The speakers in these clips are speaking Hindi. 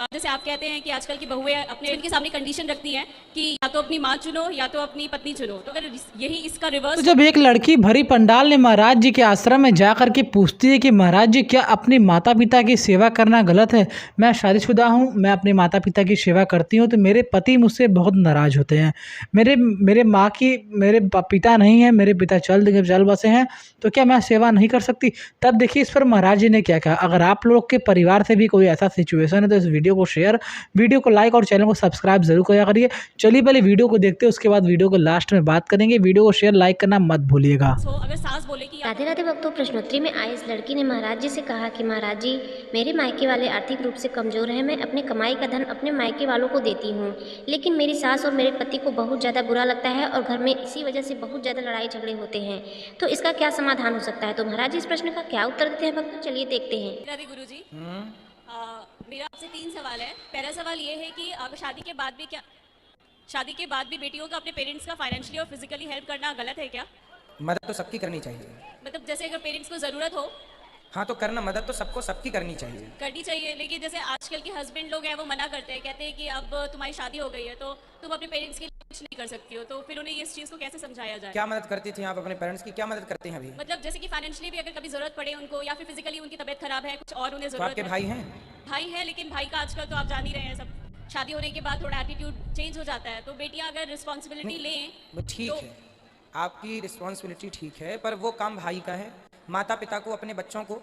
जैसे आप कहते हैं कि आजकल की बहुएं अपने इनके सामने कंडीशन रखती हैं कि या तो अपनी माँ चुनो या तो अपनी पत्नी चुनो, तो अगर यही इसका तो रिवर्स। जब एक लड़की भरी पंडाल ने महाराज जी के आश्रम में जा कर के पूछती है कि महाराज जी क्या अपने माता पिता की सेवा करना गलत है, मैं शादीशुदा हूँ, मैं अपने माता पिता की सेवा करती हूँ, तो मेरे पति मुझसे बहुत नाराज होते हैं, मेरे मेरे माँ की मेरे पिता नहीं है, मेरे पिता चल बसे हैं, तो क्या मैं सेवा नहीं कर सकती। तब देखिए इस पर महाराज जी ने क्या कहा। अगर आप लोग के परिवार से भी कोई ऐसा सिचुएशन है तो इस वीडियो को शेयर, वीडियो को लाइक और चैनल को सब्सक्राइब जरूर किया करिए। चलिए पहले वीडियो को देखते हैं, उसके बाद वीडियो को लास्ट में बात करेंगे। वीडियो को शेयर लाइक करना मत भूलिएगा। हो, अगर सास बोले कि राधे राधे भक्तों, प्रश्नोत्तरी में आई इस लड़की ने महाराज जी से कहा कि महाराज जी, मेरे मायके वाले आर्थिक रूप से कमजोर हैं, मैं अपने कमाई का धन अपने मायके वालों को देती हूँ, लेकिन मेरी सास और मेरे पति को बहुत ज़्यादा बुरा लगता है और घर में इसी वजह से बहुत ज़्यादा लड़ाई झगड़े होते हैं, तो इसका क्या समाधान हो सकता है। तो महाराज जी इस प्रश्न का क्या उत्तर देते हैं भक्तों, चलिए देखते हैं। राधे गुरु जी, मेरा आपसे 3 सवाल है। पहला सवाल ये है कि अगर शादी के बाद भी बेटियों का अपने पेरेंट्स का फाइनेंशियली और फिजिकली हेल्प करना गलत है क्या? मदद तो सबकी करनी चाहिए। मतलब जैसे अगर पेरेंट्स को ज़रूरत हो हाँ तो करना, मदद तो सबको सबकी करनी चाहिए। लेकिन जैसे आजकल के हस्बैंड लोग हैं वो मना करते हैं, कहते हैं कि अब तुम्हारी शादी हो गई है तो तुम अपने पेरेंट्स के लिए कुछ नहीं कर सकती हो, तो फिर उन्हें इस चीज़ को कैसे समझाया जाए? क्या मदद करती थी आप अपने पेरेंट्स की, क्या मदद करते हैं अभी? मतलब जैसे कि फाइनेंशियली भी अगर कभी जरूरत पड़े उनको, या फिर फिजिकली उनकी तबीयत खराब है कुछ और उन्हें तो जरूरत आपके है। भाई हैं? भाई है, लेकिन भाई का आजकल तो आप जान ही रहे हैं, सब शादी होने के बाद थोड़ा एटीट्यूड चेंज हो जाता है, तो बेटियां अगर रिस्पॉन्सिबिलिटी लें वो ठीक तो है, आपकी रिस्पॉन्सिबिलिटी ठीक है, पर वो काम भाई का है। माता पिता को, अपने बच्चों को,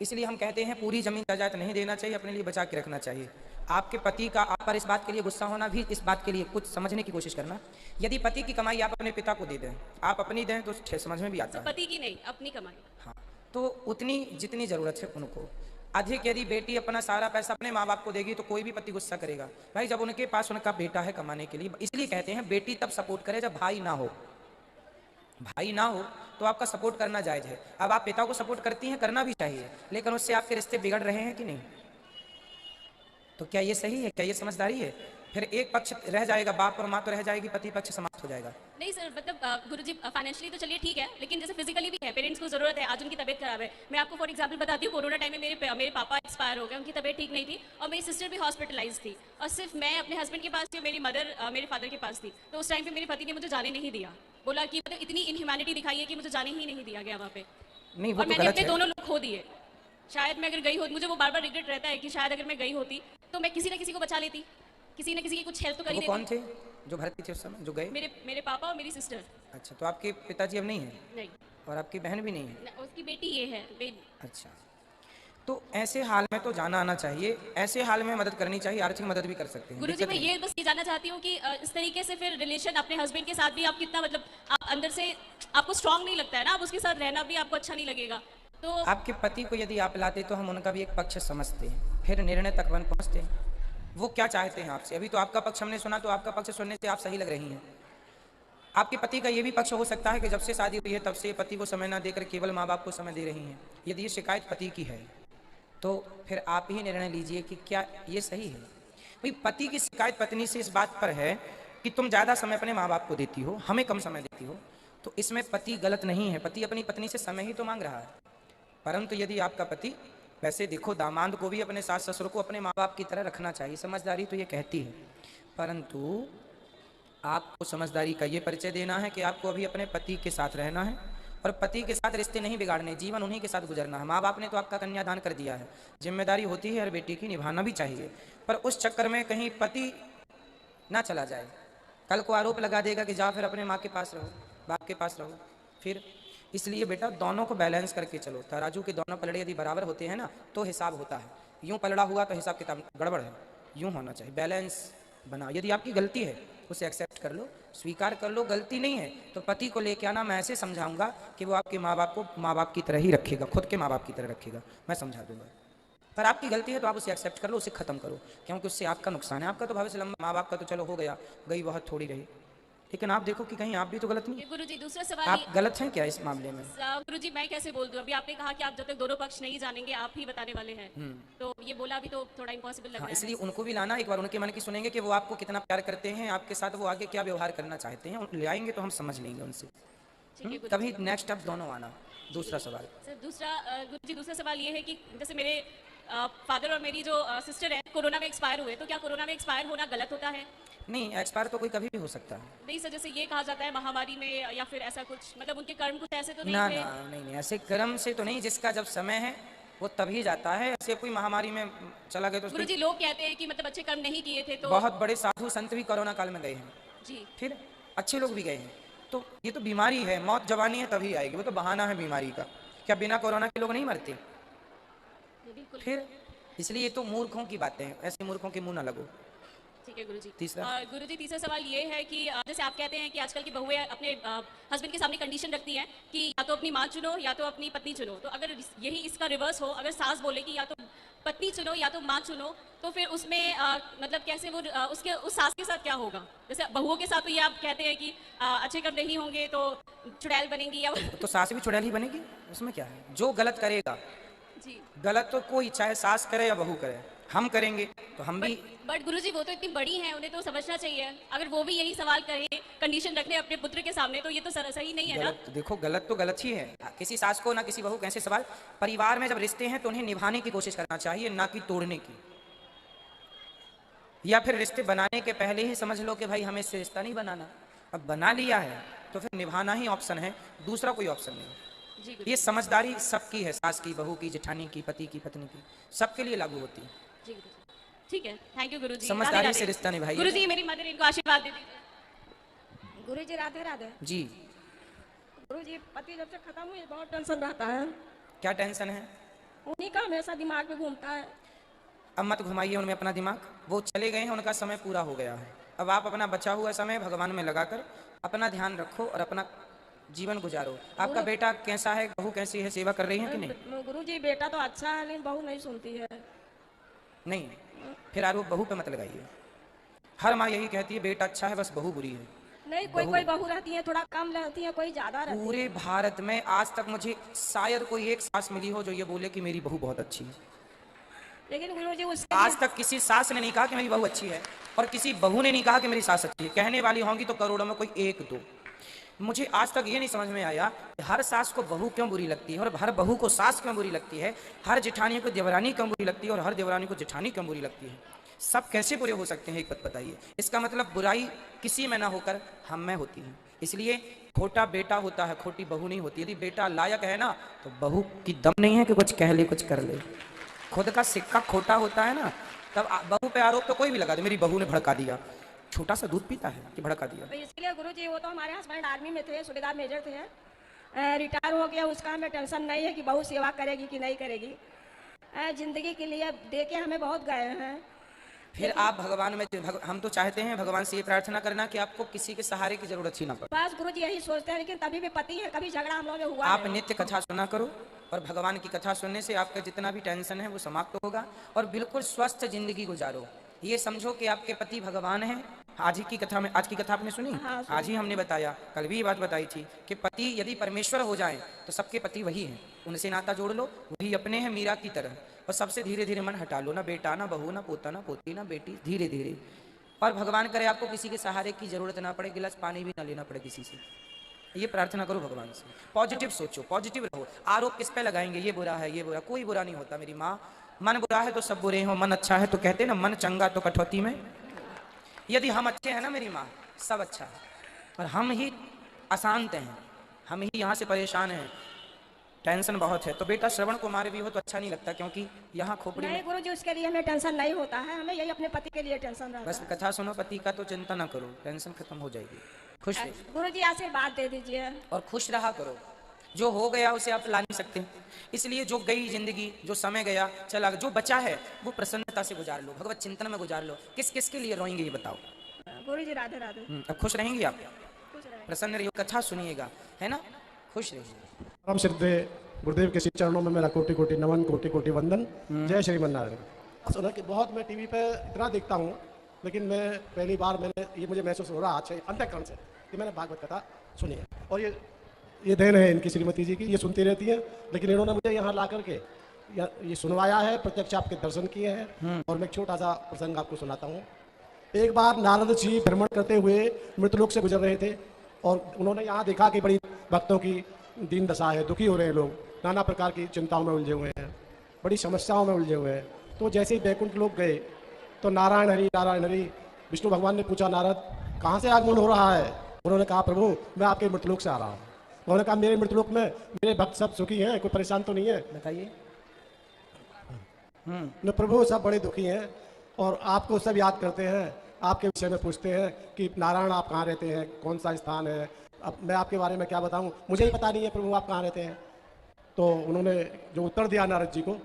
इसलिए हम कहते हैं पूरी जमीन जायदाद नहीं देना चाहिए, अपने लिए बचा के रखना चाहिए। आपके पति का आप पर इस बात के लिए गुस्सा होना भी इस बात के लिए कुछ समझने की कोशिश करना। यदि पति की कमाई आप अपने पिता को दे दें, आप अपनी दें, तो समझ में भी आता है। पति की नहीं, अपनी कमाई। हाँ, तो उतनी जितनी ज़रूरत है उनको। अधिक यदि बेटी अपना सारा पैसा अपने माँ बाप को देगी तो कोई भी पति गुस्सा करेगा। भाई जब उनके पास उनका बेटा है कमाने के लिए, इसलिए कहते हैं बेटी तब सपोर्ट करे जब भाई ना हो। भाई ना हो तो आपका सपोर्ट करना जायज़ है। अब आप पिता को सपोर्ट करती हैं, करना भी चाहिए, लेकिन उससे आपके रिश्ते बिगड़ रहे हैं कि नहीं? तो क्या ये सही है? क्या ये समझदारी है? फिर एक पक्ष रह जाएगा, बाप और माँ तो रह जाएगी, पति पक्ष समाप्त हो जाएगा। नहीं सर, मतलब गुरुजी फाइनेंशियली तो चलिए ठीक है, लेकिन जैसे फिजिकली भी है, पेरेंट्स को जरूरत है, आज उनकी तबीयत खराब है। मैं आपको फॉर एग्जांपल बताती हूँ, कोरोना टाइम में मेरे पापा एक्सपायर हो गए, उनकी तबीयत ठीक नहीं थी और मेरी सिस्टर भी हॉस्पिटलाइज थी, और सिर्फ मैं अपने हस्बैंड के पास थी और मेरी मदर मेरे फादर के पास थी। तो उस टाइम पे मेरे पति ने मुझे जाने नहीं दिया, बोला कि मतलब इतनी इनह्यूमैनिटी दिखाई है कि मुझे जाने ही नहीं दिया गया वहाँ पे। नहीं, वो और तो मैंने गलत अपने है। दोनों लोग खो दिए। शायद मैं अगर गई होती, मुझे वो बार बार रिग्रेट रहता है कि शायद अगर मैं गई होती तो मैं किसी न किसी को बचा लेती, किसी न किसी की कुछ हेल्प तो कर ही वो कौन देती। थे जो भर्ती थे उस समय, जो गए? मेरे पापा और मेरी सिस्टर। अच्छा, तो आपके पिताजी अब नहीं है? नहीं, और आपकी बहन भी नहीं है? उसकी बेटी ये है अच्छा, तो ऐसे हाल में तो जाना आना चाहिए, ऐसे हाल में मदद करनी चाहिए, आर्थिक मदद भी कर सकते हैं। गुरुजी, मैं ये बस ये जानना चाहती हूँ कि इस तरीके से फिर रिलेशन अपने हस्बैंड के साथ भी आप कितना, मतलब आप अंदर से आपको स्ट्रांग नहीं लगता है ना, आप उसके साथ रहना भी आपको अच्छा नहीं लगेगा। तो आपके पति को यदि आप लाते तो हम उनका भी एक पक्ष समझते हैं, फिर निर्णय तक बन पहुंचते हैं। वो क्या चाहते हैं आपसे। अभी तो आपका पक्ष हमने सुना, तो आपका पक्ष सुनने से आप सही लग रही हैं। आपके पति का ये भी पक्ष हो सकता है कि जब से शादी हुई है तब से पति को समय ना देकर केवल माँ बाप को समय दे रही हैं। यदि ये शिकायत पति की है तो फिर आप ही निर्णय लीजिए कि क्या ये सही है। भाई पति की शिकायत पत्नी से इस बात पर है कि तुम ज़्यादा समय अपने माँ बाप को देती हो, हमें कम समय देती हो, तो इसमें पति गलत नहीं है। पति अपनी पत्नी से समय ही तो मांग रहा है। परंतु यदि आपका पति, वैसे देखो दामाद को भी अपने सास ससुर को अपने माँ बाप की तरह रखना चाहिए, समझदारी तो ये कहती है, परंतु आपको समझदारी का ये परिचय देना है कि आपको अभी अपने पति के साथ रहना है और पति के साथ रिश्ते नहीं बिगाड़ने, जीवन उन्हीं के साथ गुजरना है। माँ बाप ने तो आपका कन्यादान कर दिया है, जिम्मेदारी होती है हर बेटी की, निभाना भी चाहिए, पर उस चक्कर में कहीं पति ना चला जाए, कल को आरोप लगा देगा कि जाओ फिर अपने माँ के पास रहो, बाप के पास रहो। फिर इसलिए बेटा दोनों को बैलेंस करके चलो। तराजू के दोनों पलड़े यदि बराबर होते हैं ना तो हिसाब होता है। यूं पलड़ा हुआ तो हिसाब किताब गड़बड़ है, यूं होना चाहिए, बैलेंस बनाओ। यदि आपकी गलती है उसे एक्सेप्ट कर लो, स्वीकार कर लो। गलती नहीं है तो पति को लेके आना, मैं ऐसे समझाऊंगा कि वो आपके माँ बाप को माँ बाप की तरह ही रखेगा, खुद के माँ बाप की तरह रखेगा, मैं समझा दूंगा। पर आपकी गलती है तो आप उसे एक्सेप्ट कर लो, उसे खत्म करो, क्योंकि उससे आपका नुकसान है। आपका तो भविष्य लंबा, माँ बाप का तो चलो हो गया, गई बहुत थोड़ी रही, लेकिन आप देखो कि कहीं आप भी तो गलत नहीं। गुरुजी, दूसरा सवाल आप गलत हैं क्या इस मामले में? गुरुजी मैं कैसे बोल दूं, अभी आपने कहा कि आप जब तक दोनों पक्ष नहीं जानेंगे आप ही बताने वाले हैं, तो ये बोला भी तो थोड़ा इम्पॉसिबल लग रहा हाँ, है। इसलिए उनको भी लाना, एक बार उनके मन की सुनेंगे कि वो आपको कितना प्यार करते हैं, आपके साथ वो आगे क्या व्यवहार करना चाहते हैं, ले आएंगे तो हम समझ लेंगे उनसे। तभी नेक्स्ट अब दोनों आना। दूसरा सवाल सर, दूसरा गुरुजी, दूसरा सवाल ये है कि जैसे मेरे फादर और मेरी जो सिस्टर है कोरोना में एक्सपायर हुए, तो क्या कोरोना में एक्सपायर होना गलत होता है? नहीं, एक्सपायर तो कोई कभी भी हो सकता है। नहीं सर, जैसे ये कहा जाता है महामारी में या फिर ऐसा कुछ, मतलब उनके कर्म कुछ ऐसे तो नहीं ना थे? ना, नहीं नहीं, ऐसे कर्म से तो नहीं, जिसका जब समय है वो तभी जाता है। ऐसे कोई महामारी में चला गया तो उसकी- गुरुजी लोग कहते हैं कि मतलब अच्छे कर्म नहीं किए थे तो बहुत बड़े साधु संत भी कोरोना काल में गए हैं, जी फिर अच्छे लोग भी गए हैं। तो ये तो बीमारी है, मौत जवानी है तभी आएगी, वो तो बहाना है बीमारी का। क्या बिना कोरोना के लोग नहीं मरते? बिल्कुल फिर इसलिए ये तो मूर्खों की बातें हैं, ऐसे मूर्खों के मुंह ना लगो। ठीक है गुरुजी। तीसरा? गुरुजी तीसरा सवाल ये है कि जैसे आप कहते हैं कि आजकल की बहुएं अपने हस्बैंड के सामने कंडीशन रखती हैं कि या तो अपनी माँ चुनो या तो अपनी पत्नी चुनो, तो अगर यही इसका रिवर्स हो, अगर सास बोले कि या तो पत्नी चुनो या तो माँ चुनो, तो फिर उसमें मतलब कैसे वो उसके उस सास के साथ क्या होगा? जैसे बहुओं के साथ तो ये आप कहते हैं कि अच्छे कर्म नहीं होंगे तो चुड़ैल बनेंगी या तो सास भी चुड़ैल ही बनेगी, उसमें क्या है? जो गलत करेगा, जी। गलत तो कोई चाहे सास करे या बहू करे, हम करेंगे तो हम भी। बट गुरुजी वो तो इतनी बड़ी हैं, उन्हें तो समझना चाहिए। अगर वो भी यही सवाल करें, कंडीशन रखने अपने पुत्र के सामने, तो ये तो सही नहीं है ना? गलत देखो, गलत तो गलत ही है। किसी सास को ना किसी बहू को ऐसे सवाल, परिवार में जब रिश्ते हैं तो उन्हें निभाने की कोशिश करना चाहिए, ना कि तोड़ने की। या फिर रिश्ते बनाने के पहले ही समझ लो कि भाई हमें इससे रिश्ता नहीं बनाना, अब बना लिया है तो फिर निभाना ही ऑप्शन है, दूसरा कोई ऑप्शन नहीं। जी ये समझदारी सबकी है, सास की, बहू की, जेठानी की, पति की, पत्नी की, सबके लिए लागू होती है। जी गुरुजी। ठीक है, थैंक यू गुरुजी। समझदारी राधे से राधे। रिश्ता निभाइए। गुरुजी मेरी मदर इनको आशीर्वाद दे दीजिए। गुरुजी राधे राधे। जी। गुरुजी पति जब से खत्म हुए बहुत टेंशन रहता है, क्या टेंशन है? उन्हीं का हमेशा दिमाग में घूमता है। अब मत घुमाइए उनमें अपना दिमाग, वो चले गए हैं, उनका समय पूरा हो गया है। अब आप अपना बचा हुआ समय भगवान में लगाकर अपना ध्यान रखो और अपना जीवन गुजारो। आपका बेटा कैसा है, बहू कैसी है, सेवा कर रही है कि नहीं? गुरुजी बेटा तो अच्छा है लेकिन बहू नहीं सुनती है। नहीं, फिर आरोप बहू पे मत लगाइए। हर माँ यही कहती है बेटा अच्छा है बस बहू बुरी है। नहीं, कोई कोई बहू रहती है थोड़ा कम रहती है, कोई ज्यादा रहती है। पूरे भारत में आज तक मुझे शायद कोई एक सास मिली हो जो ये बोले कि मेरी बहू बहुत अच्छी है। लेकिन गुरुजी उसके आज तक किसी सास ने नहीं कहा कि मेरी बहू अच्छी है, और किसी बहू ने नहीं कहा कि मेरी सास अच्छी है। कहने वाली होंगी तो करोड़ों में कोई एक दो। मुझे आज तक ये नहीं समझ में आया कि हर सास को बहू क्यों बुरी लगती है और हर बहू को सास क्यों बुरी लगती है, हर जेठानी को देवरानी क्यों बुरी लगती है और हर देवरानी को जेठानी क्यों बुरी लगती है। सब कैसे बुरे हो सकते हैं, एक बात बताइए। इसका मतलब बुराई किसी में ना होकर हम में होती है। इसलिए खोटा बेटा होता है, खोटी बहू नहीं होती। यदि बेटा लायक है ना तो बहू की दम नहीं है कि कुछ कह ले, कुछ कर ले। खुद का सिक्का खोटा होता है ना, तब बहू पे आरोप तो कोई भी लगा दे, मेरी बहू ने भड़का दिया। छोटा सा दूध पीता है कि भड़का दिया। तो इसलिए गुरुजी वो तो हमारे हस्बैंड आर्मी में थे, सूबेदार मेजर थे, रिटायर हो गया, उसका हमें टेंशन नहीं है कि बहू सेवा करेगी कि नहीं करेगी। जिंदगी के लिए दे के हमें बहुत गए हैं। फिर आप भगवान में हम तो चाहते हैं भगवान से ये प्रार्थना करना कि आपको किसी के सहारे की जरूरत ही ना पड़े। बस गुरुजी यही सोचते हैं, लेकिन तभी भी पति है, कभी झगड़ा हम लोगों में हुआ आप नहीं। नित्य कथा सुना करो और भगवान की कथा सुनने से आपका जितना भी टेंशन है वो समाप्त होगा और बिल्कुल स्वस्थ जिंदगी गुजारो। ये समझो कि आपके पति भगवान हैं। आज की कथा आपने सुनी? हाँ, आज ही हमने बताया, कल भी ये बात बताई थी कि पति यदि परमेश्वर हो जाए तो सबके पति वही हैं। उनसे नाता जोड़ लो, वही अपने हैं मीरा की तरह। और सबसे धीरे धीरे मन हटा लो, ना बेटा ना बहू ना पोता ना पोती ना बेटी, धीरे धीरे। और भगवान करे आपको किसी के सहारे की जरूरत ना पड़े, गिलास पानी भी ना लेना पड़े किसी से। ये प्रार्थना करो भगवान से। पॉजिटिव सोचो, पॉजिटिव रहो। आरोप किस पे लगाएंगे, ये बुरा है ये बुरा, कोई बुरा नहीं होता मेरी माँ। मन बुरा है तो सब बुरे हो, मन अच्छा है तो कहते ना मन चंगा तो कठौती में। यदि हम अच्छे हैं ना मेरी माँ, सब अच्छा है, और हम ही अशांत हैं, हम ही यहाँ से परेशान हैं, टेंशन बहुत है। तो बेटा श्रवण कुमार भी हो तो अच्छा नहीं लगता, क्योंकि यहाँ खोपड़ी नहीं में। गुरुजी उसके लिए हमें टेंशन नहीं होता है, हमें यही अपने पति के लिए टेंशन रहता बस है। कथा सुनो, पति का तो चिंता ना करो, टेंशन खत्म हो जाएगी। खुश रहो गुरुजी आशीर्वाद दे दीजिए। और खुश रहा करो। जो हो गया उसे आप ला नहीं सकते, इसलिए जो गई जिंदगी, जो समय गया चला, जो बचा है वो प्रसन्नता से गुजार लो, भगवत चिंतन में गुजार लो। किस किस के लिए रोएंगे ये बताओ? गुरुजी राधे राधे। अब खुश रहेंगी आप, खुश रहे। प्रसन्न रहिए, कथा सुनिएगा, है ना, खुश रहिए। परम सिद्धे गुरुदेव के श्री चरणों में मेरा कोटि कोटि नमन, कोटि कोटि वंदन। जय श्रीमन नारायण। सुना कि बहुत मैं टीवी पे इतना देखता हूँ, लेकिन मैं पहली बार ये मुझे महसूस हो रहा आज अंतःकरण से कि मैंने भागवत कथा सुनी है। और ये देन है इनकी श्रीमती जी की, ये सुनती रहती हैं, लेकिन इन्होंने मुझे यहाँ ला करके ये सुनवाया है, प्रत्यक्ष आपके दर्शन किए हैं। और मैं एक छोटा सा प्रसंग आपको सुनाता हूँ। एक बार नारद जी भ्रमण करते हुए मृतलोक से गुजर रहे थे और उन्होंने यहाँ देखा कि बड़ी भक्तों की दीन दशा है, दुखी हो रहे हैं लोग, नाना प्रकार की चिंताओं में उलझे हुए हैं। बड़ी समस्याओं में उलझे हुए हैं। तो जैसे ही बैकुंठ लोग गए तो नारायण हरि विष्णु भगवान ने पूछा, नारद कहाँ से आगमन हो रहा है? उन्होंने कहा, प्रभु मैं आपके मृतलोक से आ रहा हूँ। उन्होंने कहा, मेरे मृतलोक में मेरे भक्त सब सुखी हैं, कोई परेशान तो नहीं है? बताइए। न प्रभु, सब बड़े दुखी हैं और आपको सब याद करते हैं, आपके विषय में पूछते हैं कि नारायण आप कहाँ रहते हैं, कौन सा स्थान है? अब मैं आपके बारे में क्या बताऊं, मुझे ही पता नहीं है प्रभु आप कहाँ रहते हैं। तो उन्होंने जो उत्तर दिया नारद जी को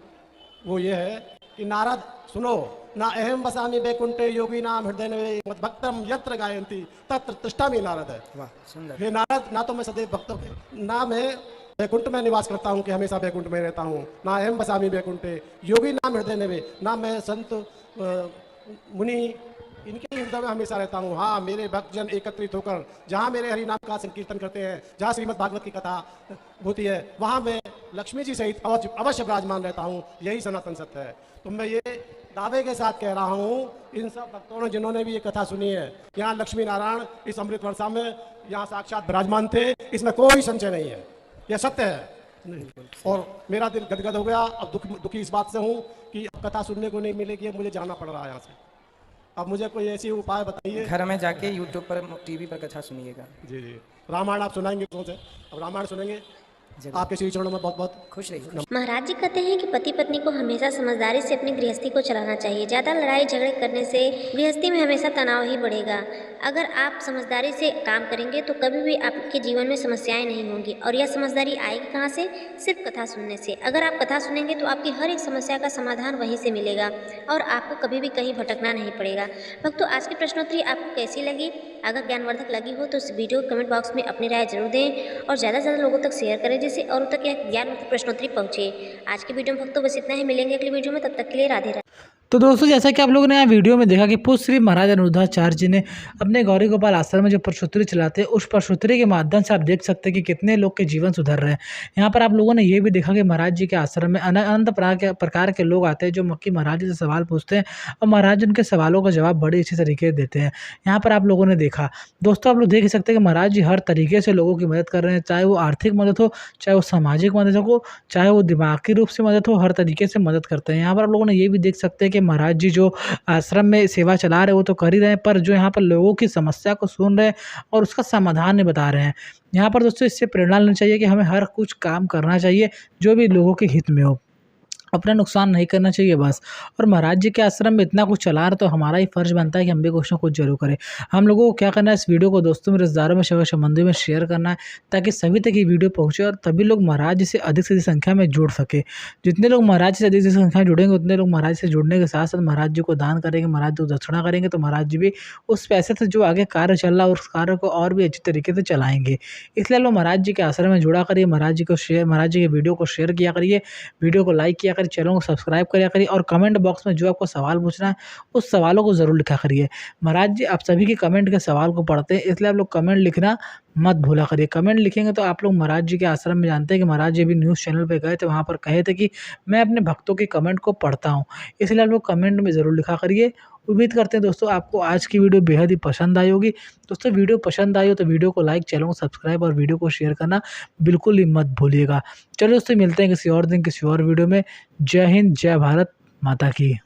वो ये है कि नारद सुनो, ना अहम वसामि बैकुंठे योगी नाम हृदय में भक्तम यत्र गायंती तत्र तिष्ठामि नारद है। वाह, सुंदर। हे नारद, ना तो मैं सदैव भक्त, ना मैं बैकुंठ में निवास करता हूँ कि हमेशा बैकुंठ में रहता हूँ, ना अहम वसामि बैकुंठे योगी नाम हृदय में, ना मैं संत मुनि इनके हृदय में हमेशा रहता हूँ। हाँ, मेरे भक्तजन एकत्रित होकर जहाँ मेरे हरि नाम का संकीर्तन करते हैं, जहाँ श्रीमद् भागवत की कथा होती है, वहाँ मैं लक्ष्मी जी सहित अवश्य विराजमान रहता हूँ। यही सनातन सत्य है। तो मैं ये दावे के साथ कह रहा हूँ, इन सब भक्तों ने जिन्होंने भी ये कथा सुनी है, यहाँ लक्ष्मी नारायण इस अमृत वर्षा में यहाँ साक्षात विराजमान थे, इसमें कोई संशय नहीं है, यह सत्य है। और मेरा दिल गदगद हो गया। अब दुखी इस बात से हूँ कि अब कथा सुनने को नहीं मिलेगी, अब मुझे जाना पड़ रहा है यहाँ से। अब मुझे कोई ऐसी उपाय बताइए। घर में जाके यूट्यूब पर, टीवी पर कथा सुनिएगा। जी, रामायण आप सुनाएंगे कौन से? अब रामायण सुनेंगे। आपके श्री चरणों में बहुत बहुत खुश रहिए। महाराज जी कहते हैं कि पति पत्नी को हमेशा समझदारी से अपनी गृहस्थी को चलाना चाहिए। ज़्यादा लड़ाई झगड़े करने से गृहस्थी में हमेशा तनाव ही बढ़ेगा। अगर आप समझदारी से काम करेंगे तो कभी भी आपके जीवन में समस्याएं नहीं होंगी। और यह समझदारी आएगी कहाँ से? सिर्फ कथा सुनने से। अगर आप कथा सुनेंगे तो आपकी हर एक समस्या का समाधान वहीं से मिलेगा और आपको कभी भी कहीं भटकना नहीं पड़ेगा। भक्तों, आज की प्रश्नोत्तरी आपको कैसी लगी? अगर ज्ञानवर्धक लगी हो तो इस वीडियो को कमेंट बॉक्स में अपनी राय जरूर दें और ज़्यादा से ज़्यादा लोगों तक शेयर करें, जिससे औरों तक यह ज्ञानवर्धक प्रश्नोत्तरी पहुँचे। आज की वीडियो में भक्तों बस इतना ही। मिलेंगे अगली वीडियो में, तब तक के लिए राधे राधे। तो दोस्तों, जैसा कि आप लोगों ने यहाँ वीडियो में देखा कि पूज्य श्री महाराज अनिरुद्धाचार्य जी ने अपने गौरी गोपाल आश्रम में जो प्रश्नोत्तरी चलाते हैं, उस प्रश्नोत्तरी के माध्यम से आप देख सकते हैं कि कितने लोग के जीवन सुधर रहे हैं। यहाँ पर आप लोगों ने ये भी देखा कि महाराज जी के आश्रम में अनंत प्रकार के लोग आते हैं जो कि महाराज जी से सवाल पूछते हैं और महाराज उनके सवालों का जवाब बड़े अच्छे तरीके से देते हैं। यहाँ पर आप लोगों ने देखा। दोस्तों, आप लोग देख सकते हैं कि महाराज जी हर तरीके से लोगों की मदद कर रहे हैं, चाहे वो आर्थिक मदद हो, चाहे वो सामाजिक मदद हो, चाहे वो दिमागी रूप से मदद हो, हर तरीके से मदद करते हैं। यहाँ पर आप लोगों ने ये भी देख सकते हैं कि महाराज जी जो आश्रम में सेवा चला रहे हैं वो तो कर ही रहे हैं, पर जो यहाँ पर लोगों की समस्या को सुन रहे हैं और उसका समाधान नहीं बता रहे हैं। यहाँ पर दोस्तों इससे प्रेरणा लेनी चाहिए कि हमें हर कुछ काम करना चाहिए जो भी लोगों के हित में हो, अपना नुकसान नहीं करना चाहिए बस। और महाराज जी के आश्रम में इतना कुछ चला रहे तो हमारा ही फर्ज बनता है कि हम भी कुछ ना कुछ जरूर करें। हम लोगों को क्या करना है, इस वीडियो को दोस्तों में, रिश्तेदारों में, सगे संबंधियों में शेयर करना है ताकि सभी तक ये वीडियो पहुंचे और तभी लोग महाराज जी से अधिक संख्या में जुड़ सके। जितने लोग महाराज जी से अधिक संख्या में जुड़ेंगे उतने लोग महाराज से जुड़ने के साथ साथ महाराज जी को दान करेंगे, महाराज जी को दक्षिणा करेंगे, तो महाराज जी भी उस पैसे से जो आगे कार्य चल रहा है उस कार्य को और भी अच्छी तरीके से चलाएंगे। इसलिए लोग महाराज जी के आश्रम में जुड़ा करिए, महाराज जी के वीडियो को शेयर किया करिए, वीडियो को लाइक किया करिए, चैनल को सब्सक्राइब करिए करिए और कमेंट बॉक्स में जो आपको सवाल पूछना है उस सवालों को जरूर लिखा करिए। महाराज जी आप सभी के कमेंट के सवाल को पढ़ते हैं, इसलिए आप लोग कमेंट लिखना मत भूला करिए। कमेंट लिखेंगे तो आप लोग महाराज जी के आश्रम में जानते हैं कि महाराज जी भी न्यूज़ चैनल पे गए थे, वहाँ पर कहे थे कि मैं अपने भक्तों के कमेंट को पढ़ता हूँ, इसलिए आप लोग कमेंट में ज़रूर लिखा करिए। उम्मीद करते हैं दोस्तों आपको आज की वीडियो बेहद ही पसंद आई होगी। दोस्तों, वीडियो पसंद आई हो तो वीडियो को लाइक, चैनल को सब्सक्राइब और वीडियो को शेयर करना बिल्कुल ही मत भूलिएगा। चलो दोस्तों, मिलते हैं किसी और दिन किसी और वीडियो में। जय हिंद, जय भारत माता की।